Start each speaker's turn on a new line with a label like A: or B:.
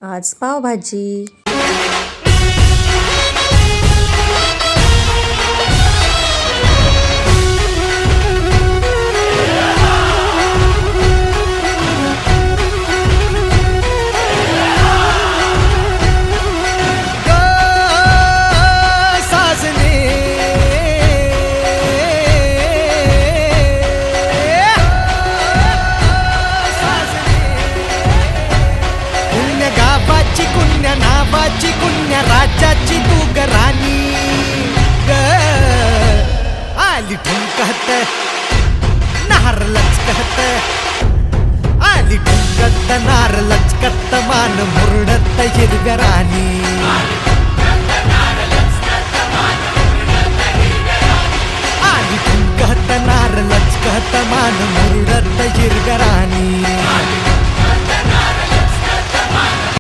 A: आज पावभाजी.
B: कुण्या नावाची कुण्या राज्याची तू ग राणी ग आली ठुमकत नार लचकत आली ठुमकत नार लचकत मान मुरडत हिरव्या राणी आली ठुमकत नार लचकत मान मुरडत हिरव्या राणी.